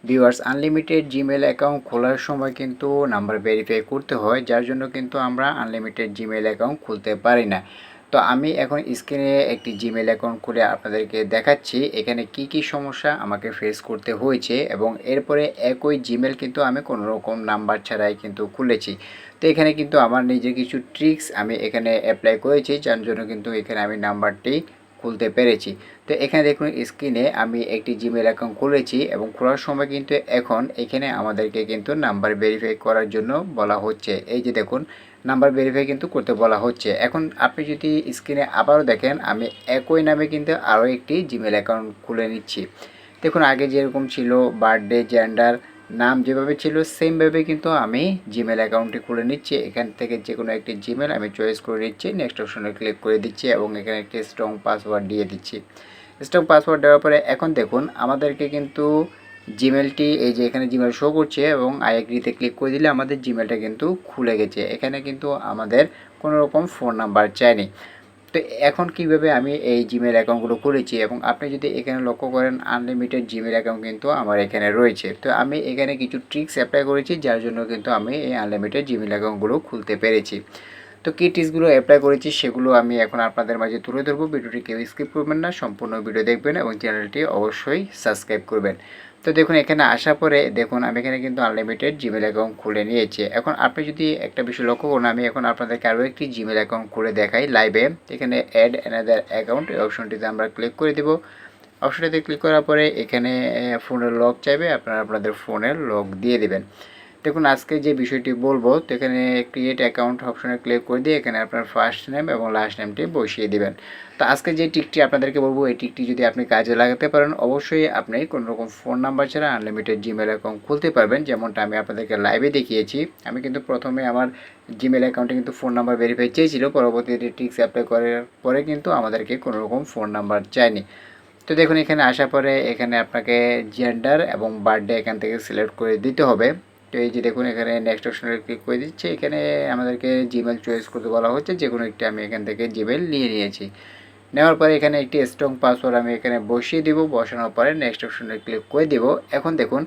Viewers, unlimited Gmail account খোলার সময় কিন্তু নাম্বার ভেরিফাই করতে হয়, যার জন্য কিন্তু আমরা আনলিমিটেড জিমেল অ্যাকাউন্ট খুলতে পারি না। তো আমি এখন স্ক্রিনে একটি জিমেল অ্যাকাউন্ট খুলে আপনাদেরকে দেখাচ্ছি এখানে কি কি সমস্যা আমাকে ফেস করতে হয়েছে, এবং এরপরে একই জিমেল কিন্তু আমি কোনো রকম নাম্বার ছাড়াই কিন্তু খুলেছি। তো এখানে কিন্তু আমার নিজের কিছু ট্রিক্স আমি এখানে অ্যাপ্লাই করেছি, যার জন্য কিন্তু এখানে আমি নাম্বারটি খুলতে পেরেছি। তো এখানে দেখুন স্ক্রিনে আমি একটি জিমেল অ্যাকাউন্ট খুলেছি, এবং খোলার সময় কিন্তু এখন এখানে আমাদেরকে কিন্তু নাম্বার ভেরিফাই করার জন্য বলা হচ্ছে। এই যে দেখুন, নাম্বার ভেরিফাই কিন্তু করতে বলা হচ্ছে। এখন আপনি যদি স্ক্রিনে আবারও দেখেন, আমি একই নামে কিন্তু আরও একটি জিমেল অ্যাকাউন্ট খুলে নিচ্ছি। দেখুন আগে যেরকম ছিল বার্থডে, জেন্ডার, নাম যেভাবে ছিল সেমভাবে কিন্তু আমি জিমেল অ্যাকাউন্টটি খুলে নিচ্ছি। এখান থেকে যে কোনো একটি জিমেল আমি চয়েস করে নিচ্ছি, নেক্সট অপশনে ক্লিক করে দিচ্ছি এবং এখানে একটি স্ট্রং পাসওয়ার্ড দিয়ে দিচ্ছি। স্ট্রং পাসওয়ার্ড দেওয়ার পরে এখন দেখুন আমাদেরকে কিন্তু জিমেলটি, এই যে এখানে জিমেল শো করছে এবং আই এগ্রিতে ক্লিক করে দিলে আমাদের জিমেলটা কিন্তু খুলে গেছে। এখানে কিন্তু আমাদের কোনো রকম ফোন নাম্বার চায়নি। তো এখন কিভাবে আমি এই জিমেল অ্যাকাউন্টগুলো খুলেছি, এবং আপনি যদি এখানে লক্ষ্য করেন আনলিমিটেড জিমেল অ্যাকাউন্ট কিন্তু আমার এখানে রয়েছে। তো আমি এখানে কিছু ট্রিক্স অ্যাপ্লাই করেছি, যার জন্য কিন্তু আমি এই আনলিমিটেড জিমেল অ্যাকাউন্টগুলো খুলতে পেরেছি। তো কী টিপসগুলো অ্যাপ্লাই করেছি সেগুলো আমি এখন আপনাদের মাঝে তুলে ধরবো। ভিডিওটি কেউ স্কিপ করবেন না, সম্পূর্ণ ভিডিও দেখবেন এবং চ্যানেলটি অবশ্যই সাবস্ক্রাইব করবেন। তো দেখুন এখানে আসার পরে দেখুন আমি এখানে কিন্তু আনলিমিটেড জিমেল অ্যাকাউন্ট খুলে নিয়েছি। এখন আপনি যদি একটা বিষয় লক্ষ্য করুন, আমি এখন আপনাদেরকে আরও একটি জিমেল অ্যাকাউন্ট খুলে দেখাই লাইভে। এখানে অ্যাড অ্যানাদার অ্যাকাউন্ট, এই অপশনটিতে আমরা ক্লিক করে দেব। অপশনটিতে ক্লিক করার পরে এখানে ফোনের লক চাইবে, আপনারা আপনাদের ফোনের লক দিয়ে দেবেন। দেখুন আজকে যে বিষয়টি বলবো, তো এখানে ক্রিয়েট অ্যাকাউন্ট অপশনে ক্লিক করে দিয়ে এখানে আপনার ফার্স্ট নেম এবং লাস্ট নেমটি বসিয়ে দেবেন। তো আজকে যে টিকটি আপনাদেরকে বলবো, এই টিকটি যদি আপনি কাজে লাগাতে পারেন অবশ্যই আপনি কোনো রকম ফোন নাম্বার ছাড়া আনলিমিটেড জিমেল অ্যাকাউন্ট খুলতে পারবেন, যেমনটা আমি আপনাদেরকে লাইভে দেখিয়েছি। আমি কিন্তু প্রথমে আমার জিমেল অ্যাকাউন্টে কিন্তু ফোন নাম্বার ভেরিফাই চেয়েছিল, পরবর্তীতে টিক্স অ্যাপ্লাই করার পরে কিন্তু আমাদেরকে কোনো রকম ফোন নাম্বার চায়নি। তো দেখুন এখানে আসার পরে এখানে আপনাকে জেন্ডার এবং বার্থডে এখান থেকে সিলেক্ট করে দিতে হবে। তো এই যে দেখুন এখানে নেক্সট অপশনে ক্লিক করে দিচ্ছে। এখানে আমাদেরকে জিমেল চয়েস করতে বলা হচ্ছে, যে কোনো একটি আমি এখান থেকে জিমেল নিয়ে নিয়েছি। নেওয়ার পরে এখানে একটি স্ট্রং পাসওয়ার্ড আমি এখানে বসিয়ে দিব। বসানোর পরে নেক্সট অপশনে ক্লিক করে দিব। এখন দেখুন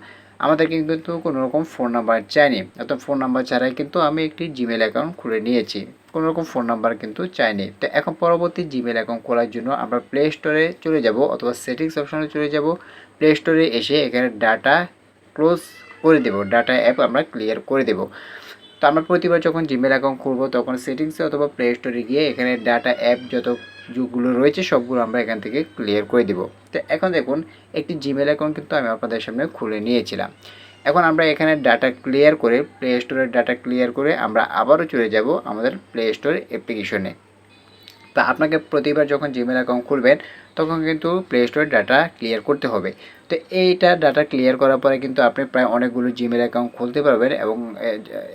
আমাদের কিন্তু কোনো রকম ফোন নাম্বার চাইনি, অর্থাৎ ফোন নাম্বার ছাড়াই কিন্তু আমি একটি জিমেল অ্যাকাউন্ট খুলে নিয়েছি, কোনো রকম ফোন নাম্বার কিন্তু চাইনি। তো এখন পরবর্তী জিমেল অ্যাকাউন্ট খোলার জন্য আমরা প্লে স্টোরে চলে যাব অথবা সেটিংস অপশনে চলে যাব। প্লে স্টোরে এসে এখানে ডাটা ক্লোজ করে দেব, ডাটা অ্যাপ আমরা ক্লিয়ার করে দেব। তো আমরা প্রতিবার যখন জিমেল অ্যাকাউন্ট খুলবো তখন সেটিংসে অথবা প্লে স্টোরে গিয়ে এখানে ডাটা অ্যাপ যতগুলো রয়েছে সবগুলো আমরা এখান থেকে ক্লিয়ার করে দেব। তো এখন দেখুন একটি জিমেল অ্যাকাউন্ট কিন্তু আমি আপনাদের সামনে খুলে নিয়েছিলাম। এখন আমরা এখানে ডাটা ক্লিয়ার করে, প্লে স্টোরের ডাটা ক্লিয়ার করে আমরা আবারও চলে যাব আমাদের প্লে স্টোর অ্যাপ্লিকেশনে। তা আপনাকে প্রতিবার যখন জিমেল অ্যাকাউন্ট খুলবেন তখন কিন্তু প্লে স্টোরে ডাটা ক্লিয়ার করতে হবে। তো এইটা ডাটা ক্লিয়ার করার পরে কিন্তু আপনি প্রায় অনেকগুলো জিমেল অ্যাকাউন্ট খুলতে পারবেন, এবং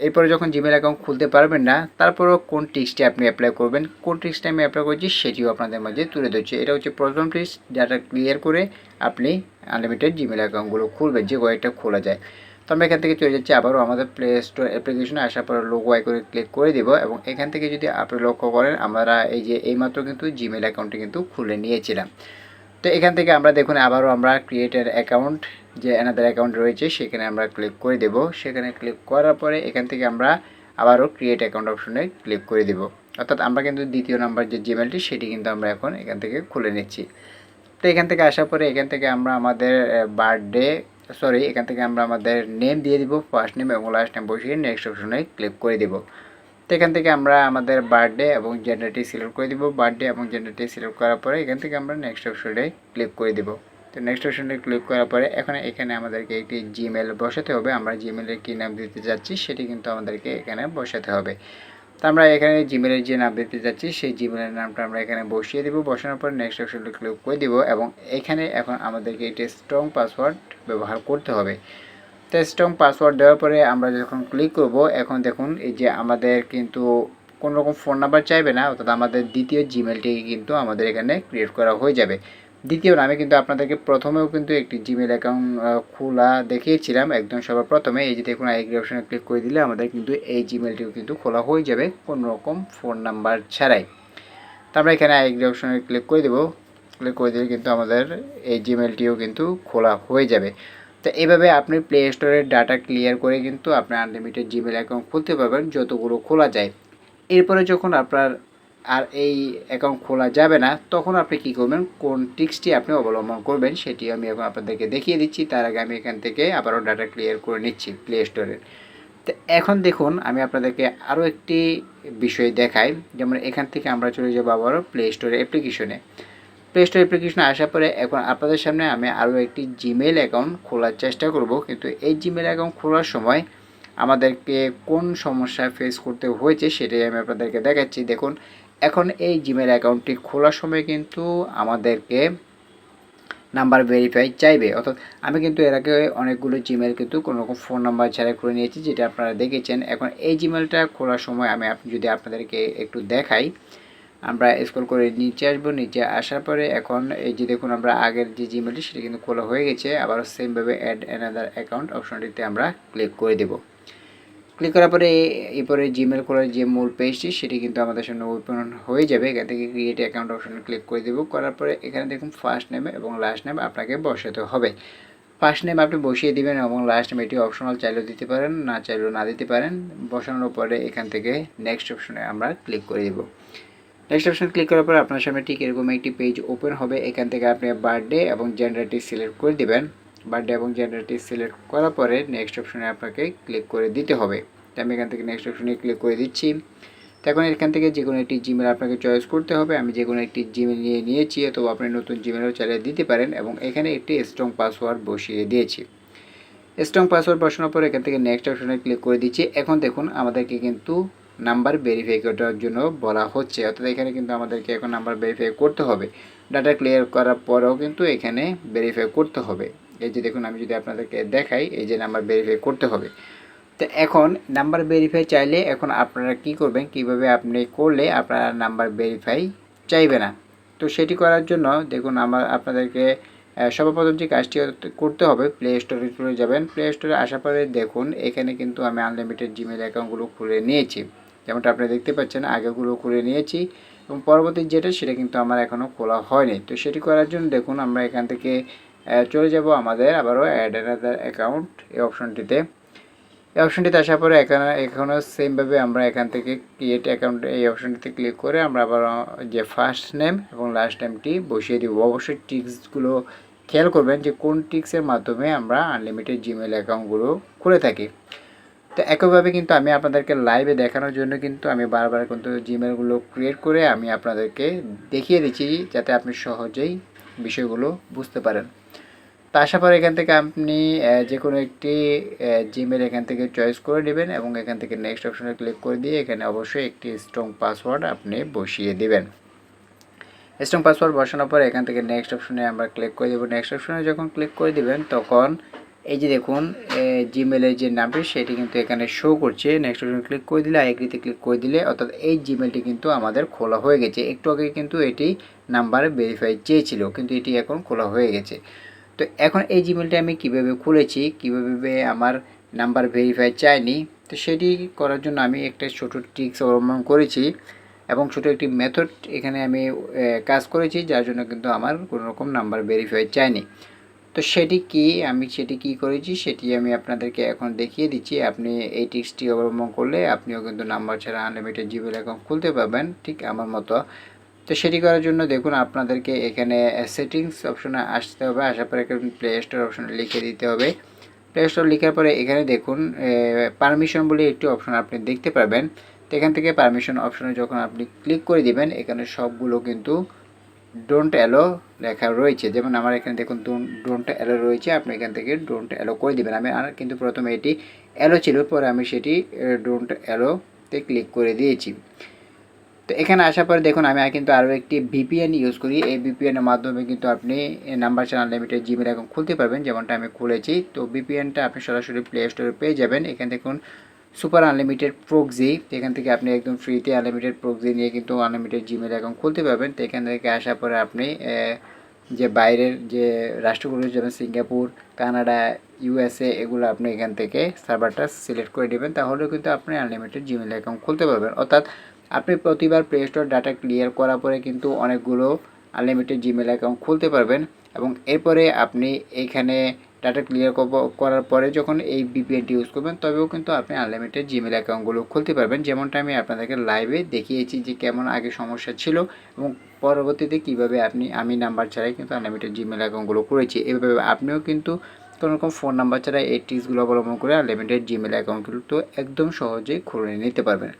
এরপরে যখন জিমেল অ্যাকাউন্ট খুলতে পারবেন না তারপরেও কোন ট্রিক্সটি আপনি অ্যাপ্লাই করবেন, কোন ট্রিক্সটা আমি অ্যাপ্লাই করছি সেটিও আপনাদের মাঝে তুলে ধরছি। এটা হচ্ছে প্রথম ট্রিক্স, ডাটা ক্লিয়ার করে আপনি আনলিমিটেড জিমেল অ্যাকাউন্টগুলো খুলবেন, যে কয়েকটা খোলা যায়। তো আমরা এখান থেকে চলে যাচ্ছি আবারও আমাদের প্লে স্টোর অ্যাপ্লিকেশনে। আসার পর লোগো আইকনে ক্লিক করে দিব, এবং এখান থেকে যদি আপনি লক্ষ্য করেন আমরা এই যে এইমাত্র কিন্তু জিমেল অ্যাকাউন্টটি কিন্তু খুলে নিয়েছিলাম। তো এখান থেকে আমরা দেখুন আবারও আমরা ক্রিয়েটের অ্যাকাউন্ট, যে অ্যানাদার অ্যাকাউন্ট রয়েছে সেখানে আমরা ক্লিক করে দেব। সেখানে ক্লিক করার পরে এখান থেকে আমরা আবারও ক্রিয়েট অ্যাকাউন্ট অপশনে ক্লিক করে দেব, অর্থাৎ আমরা কিন্তু দ্বিতীয় নাম্বার যে জিমেলটি সেটি কিন্তু আমরা এখন এখান থেকে খুলে নিচ্ছি। তো এখান থেকে আসার পরে এখান থেকে আমরা আমাদের এখান থেকে আমরা আমাদের নেম দিয়ে দিব, ফার্স্ট নেম এবং লাস্ট নেম বসিয়ে নেক্সট অপশনে ক্লিক করে দিব। তো এখান থেকে আমরা আমাদের বার্থডে এবং জেন্ডারটি সিলেক্ট করে দিব। বার্থডে এবং জেন্ডারটি সিলেক্ট করার পরে এখান থেকে আমরা নেক্সট অপশনে ক্লিক করে দিব। তো নেক্সট অপশনে ক্লিক করার পরে এখানে আমাদেরকে একটি জিমেল বসাতে হবে। আমরা জিমেলের কী নাম দিতে যাচ্ছি সেটি কিন্তু আমাদেরকে এখানে বসাতে হবে। তো আমরা এখানে জিমেলের যে নাম দিতে যাচ্ছি সেই জিমেলের নামটা আমরা এখানে বসিয়ে দিব। বসানোর পর নেক্সট অপশনে ক্লিক করে দিব, এবং এখানে এখন আমাদেরকে একটি স্ট্রং পাসওয়ার্ড ব্যবহার করতে হবে। তো স্ট্রং পাসওয়ার্ড দেওয়ার পরে আমরা যখন ক্লিক করব, এখন দেখুন এই যে আমাদের কিন্তু কোনো রকম ফোন নাম্বার চাইবে না, অর্থাৎ আমাদের দ্বিতীয় জিমেলটি কিন্তু আমাদের এখানে ক্রিয়েট করা হয়ে যাবে। দ্বিতীয় নামে কিন্তু আপনাদেরকে প্রথমেও কিন্তু একটি জিমেল অ্যাকাউন্ট খোলা দেখিয়েছিলাম একদম সবার প্রথমে। এই যে দেখুন আইডি অপশনে ক্লিক করে দিলে আমাদের কিন্তু এই জিমেলটিও কিন্তু খোলা হয়ে যাবে কোনো রকম ফোন নাম্বার ছাড়াই। তো আমরা এখানে আইডি অপশনে ক্লিক করে দেবো। ক্লিক করে দিলে কিন্তু আমাদের এই জিমেলটিও কিন্তু খোলা হয়ে যাবে। তো তো এভাবে আপনি প্লে স্টোরের ডাটা ক্লিয়ার করে কিন্তু আপনি আনলিমিটেড জিমেল অ্যাকাউন্ট খুলতে পারবেন যতগুলো খোলা যায়। এরপরে যখন আপনার আর এই অ্যাকাউন্ট খোলা যাবে না, তখন আপনি কী করবেন, কোন ট্রিক্সটি আপনি অবলম্বন করবেন সেটি আমি এখন আপনাদেরকে দেখিয়ে দিচ্ছি। তার আগে আমি এখান থেকে আবারও ডাটা ক্লিয়ার করে নিচ্ছি প্লে স্টোরের। তো এখন দেখুন আমি আপনাদেরকে আরও একটি বিষয় দেখাই। যেমন এখান থেকে আমরা চলে যাবো আবারও প্লে স্টোর অ্যাপ্লিকেশনে। প্লে স্টোর অ্যাপ্লিকেশনে আসার পরে এখন আপনাদের সামনে আমি আরও একটি জিমেল অ্যাকাউন্ট খোলার চেষ্টা করব, কিন্তু এই জিমেল অ্যাকাউন্ট খোলার সময় আমাদেরকে কোন সমস্যা ফেস করতে হয়েছে সেটাই আমি আপনাদেরকে দেখাচ্ছি। দেখুন এখন এই জিমেল অ্যাকাউন্টটি খোলার সময় কিন্তু আমাদেরকে নাম্বার ভেরিফাই চাইবে, অর্থাৎ আমি কিন্তু এর আগে অনেকগুলো জিমেল কিন্তু কোনো রকম ফোন নাম্বার ছাড়া করে নিয়েছি, যেটা আপনারা দেখেছেন। এখন এই জিমেলটা খোলার সময় আমি যদি আপনাদেরকে একটু দেখাই, আমরা স্ক্রল করে নিচে আসবো। নিচে আসার পরে এখন এই যে দেখুন আমরা আগের যে জিমেলটি সেটা কিন্তু খোলা হয়ে গেছে। আবার সেমভাবে অ্যাড অ্যানাদার অ্যাকাউন্ট অপশনটিতে আমরা ক্লিক করে দেব। ক্লিক করার পরে এরপরে জিমেল খোলার যে মূল পেজটি সেটি কিন্তু আমাদের সামনে ওপেন হয়ে যাবে। এখান থেকে ক্রিয়েট অ্যাকাউন্ট অপশনে ক্লিক করে দেবো। করার পরে এখানে দেখুন ফার্স্ট নেম এবং লাস্ট নেম আপনাকে বসাতে হবে। ফার্স্ট নেম আপনি বসিয়ে দিবেন এবং লাস্ট নেম এটি অপশনাল, চাইলেও দিতে পারেন, না চাইলেও না দিতে পারেন। বসানোর পরে এখান থেকে নেক্সট অপশনে আমরা ক্লিক করে দেবো। নেক্সট অপশন ক্লিক করার পর আপনার সামনে ঠিক এরকম একটি পেজ ওপেন হবে। এখান থেকে আপনি বার্থডে এবং জেন্ডারটি সিলেক্ট করে দেবেন। বার্থডে এবং জেন্ডারটি সিলেক্ট করার পরে নেক্সট অপশনে আপনাকে ক্লিক করে দিতে হবে। তো আমি এখান থেকে নেক্সট অপশনে ক্লিক করে দিচ্ছি। তো এখন এখান থেকে যে কোনো একটি জিমেল আপনাকে চয়েস করতে হবে। আমি যে কোনো একটি জিমেল নিয়েছি, অথবা আপনি নতুন জিমেলও চালিয়ে দিতে পারেন এবং এখানে একটি স্ট্রং পাসওয়ার্ড বসিয়ে দিয়েছি। স্ট্রং পাসওয়ার্ড বসানোর পর এখান থেকে নেক্সট অপশনে ক্লিক করে দিচ্ছি। এখন দেখুন আমাদেরকে কিন্তু নাম্বার ভেরিফাই করার জন্য বলা হচ্ছে, অর্থাৎ এখানে কিন্তু আমাদেরকে এখন নাম্বার ভেরিফাই করতে হবে। ডাটা ক্লিয়ার করার পরেও কিন্তু এখানে ভেরিফাই করতে হবে। এই যে দেখুন আমি যদি আপনাদেরকে দেখাই, এই যে নাম্বার ভেরিফাই করতে হবে। তো এখন নাম্বার ভেরিফাই চাইলে এখন আপনারা কি করবেন, কিভাবে আপনি করলে আপনার নাম্বার ভেরিফাই চাইবে না। তো সেটি করার জন্য দেখুন আপনাদেরকে সর্বপ্রথম যে কাজটি করতে হবে, প্লে স্টোরে চলে যাবেন। প্লে স্টোরে আসার পরে দেখুন এখানে কিন্তু আমি আনলিমিটেড জিমেল অ্যাকাউন্টগুলো খুলে নিয়েছি, যেমনটা আপনি দেখতে পাচ্ছেন আগেগুলো খুলে নিয়েছি এবং পরবর্তী যেটা সেটা কিন্তু আমার এখনও খোলা হয়নি। তো সেটি করার জন্য দেখুন আমরা এখান থেকে চলে যাব আমাদের আবারও অ্যাড অ্যানাদার অ্যাকাউন্ট এই অপশনটিতে। এই অপশনটিতে আসার পরে এখনও সেমভাবে আমরা এখান থেকে ক্রিয়েট অ্যাকাউন্ট এই অপশনটিতে ক্লিক করে আমরা আবার যে ফার্স্ট নেম এবং লাস্ট নেমটি বসিয়ে দিব। অবশ্যই টিক্সগুলো খেয়াল করবেন যে কোন টিক্সের মাধ্যমে আমরা আনলিমিটেড জিমেল অ্যাকাউন্টগুলো খুলে থাকি। তো একইভাবে কিন্তু আমি আপনাদেরকে লাইভে দেখানোর জন্য কিন্তু আমি বারবার কিন্তু জিমেলগুলো ক্রিয়েট করে আমি আপনাদেরকে দেখিয়ে দিচ্ছি, যাতে আপনি সহজেই বিষয়গুলো বুঝতে পারেন। তো আসার পর এখান থেকে আপনি যে কোনো একটি জিমেল এখান থেকে চয়েস করে নেবেন এবং এখান থেকে নেক্সট অপশনে ক্লিক করে দিয়ে এখানে অবশ্যই একটি স্ট্রং পাসওয়ার্ড আপনি বসিয়ে দেবেন। স্ট্রং পাসওয়ার্ড বসানোর পর এখান থেকে নেক্সট অপশনে আমরা ক্লিক করে দেবো। নেক্সট অপশনে যখন ক্লিক করে দেবেন তখন এই যে দেখুন জিমেলের যে নামটি সেটি কিন্তু এখানে শো করছে। নেক্সট অপশনে ক্লিক করে দিলে আইএগ্রিতে ক্লিক করে দিলে অর্থাৎ এই জিমেলটি কিন্তু আমাদের খোলা হয়ে গেছে। একটু আগে কিন্তু এটি নাম্বার ভেরিফাই চেয়েছিল, কিন্তু এটি এখন খোলা হয়ে গেছে। তো এখন এই জিমেলটা আমি কিভাবে খুলেছি, কিভাবে আমার নাম্বার ভেরিফাই চাইনি, তো সেটি করার জন্য আমি একটা ছোট ট্রিক্স অবলম্বন করেছি এবং ছোট একটি মেথড এখানে আমি কাজ করেছি, যার জন্য কিন্তু আমার কোনো রকম নাম্বার ভেরিফাই চাইনি। তো সেটি কি করেছি সেটি আমি আপনাদেরকে এখন দেখিয়ে দিচ্ছি। আপনি এই ট্রিক্সটি অবলম্বন করলে আপনিও কিন্তু নাম্বার ছাড়া আনলিমিটেড জিমেল অ্যাকাউন্ট খুলতে পারবেন, ঠিক আমার মতো। তো সেটি করার জন্য দেখুন আপনাদেরকে এখানে সেটিংস অপশনে আসতে হবে। আসার পরে এখানে প্লে স্টোর অপশনে লিখে দিতে হবে। প্লে স্টোর লেখার পরে এখানে দেখুন পারমিশন বলে একটি অপশন আপনি দেখতে পাবেন। তো এখান থেকে পারমিশন অপশনে যখন আপনি ক্লিক করে দিবেন এখানে সবগুলো কিন্তু ডোন্ট অ্যালো লেখা রয়েছে। যেমন আমার এখানে দেখুন ডোন্ট অ্যালো রয়েছে, আপনি এখান থেকে ডোন্ট অ্যালো করে দেবেন। আমি কিন্তু প্রথমে এটি অ্যালো ছিল, পরে আমি সেটি ডোন্ট অ্যালোতে ক্লিক করে দিয়েছি। তো এখানে আসার পরে দেখুন আমি কিন্তু আরও একটি ভিপিএন ইউজ করি। এই ভিপিএনের মাধ্যমে কিন্তু আপনি নাম্বার ছাড়া আনলিমিটেড জিমেল অ্যাকাউন্ট খুলতে পারবেন, যেমনটা আমি খুলেছি। তো ভিপিএনটা আপনি সরাসরি প্লে স্টোরে পেয়ে যাবেন। এখানে দেখুন সুপার আনলিমিটেড প্রক্সি, এখান থেকে আপনি একদম ফ্রিতে আনলিমিটেড প্রক্সি নিয়ে কিন্তু আনলিমিটেড জিমেল অ্যাকাউন্ট খুলতে পারবেন। তো এখান থেকে আসার পরে আপনি যে বাইরের যে রাষ্ট্রগুলো যেমন সিঙ্গাপুর, কানাডা, ইউএসএ এগুলো আপনি এখান থেকে সার্ভারটা সিলেক্ট করে দেবেন, তাহলেও কিন্তু আপনি আনলিমিটেড জিমেল অ্যাকাউন্ট খুলতে পারবেন। অর্থাৎ আপনি প্রতিবার প্লে স্টোর ডাটা ক্লিয়ার করার পরে কিন্তু অনেকগুলো আনলিমিটেড জিমেল অ্যাকাউন্ট খুলতে পারবেন এবং এরপরে আপনি এখানে ডাটা ক্লিয়ার করার পরে যখন এই ভিপিএনটি ইউজ করবেন তবেও কিন্তু আপনি আনলিমিটেড জিমেল অ্যাকাউন্টগুলো খুলতে পারবেন। যেমনটা আমি আপনাদেরকে লাইভে দেখিয়েছি যে কেমন আগে সমস্যা ছিল এবং পরবর্তীতে কীভাবে আমি নাম্বার ছাড়াই কিন্তু আনলিমিটেড জিমেল অ্যাকাউন্টগুলো করেছি। এভাবে আপনিও কিন্তু কোনো রকম ফোন নাম্বার ছাড়া এই টিপসগুলো অবলম্বন করে আনলিমিটেড জিমেল অ্যাকাউন্ট কিন্তু একদম সহজেই খুলে নিতে পারবেন।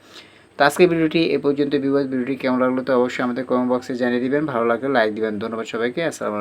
তো আজকের ভিডিওটি এ পর্যন্ত। ভিডিওটি কেমন লাগলো তো অবশ্যই আমাদের কমেন্ট বক্সে জানিয়ে দিবেন। ভালো লাগলে লাইক দিবেন। ধন্যবাদ সবাইকে। আসসালামু আলাইকুম।